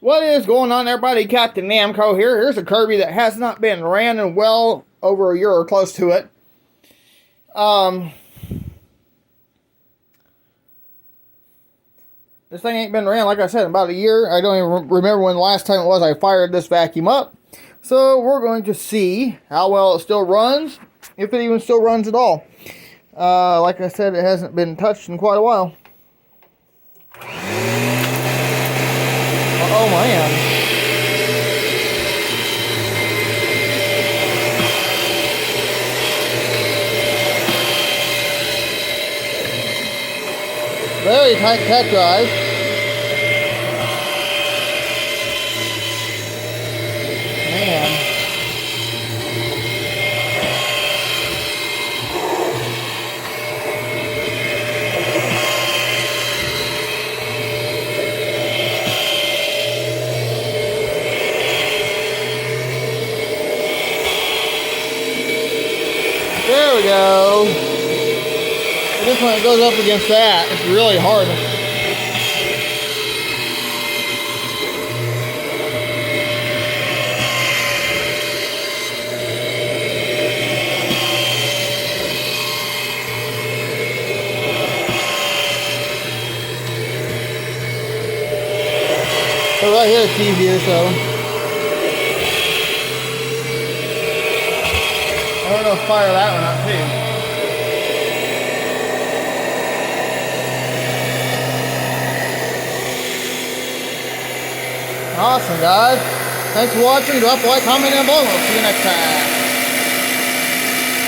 What is going on, everybody? Captain Namco here. Here's a Kirby that has not been ran in well over a year or close to it. This thing ain't been ran, like I said, in about a year. I don't even remember when the last time it was I fired this vacuum up. So we're going to see how well it still runs, if it even still runs at all. Like I said, it hasn't been touched in quite a while. Oh man. Very tight tech drive. Man. There we go. This one goes up against that. It's really hard. So right here it's easier, so I don't know if fire that one up too. Awesome, guys. Thanks for watching. Drop a like, comment, and below. We'll see you next time.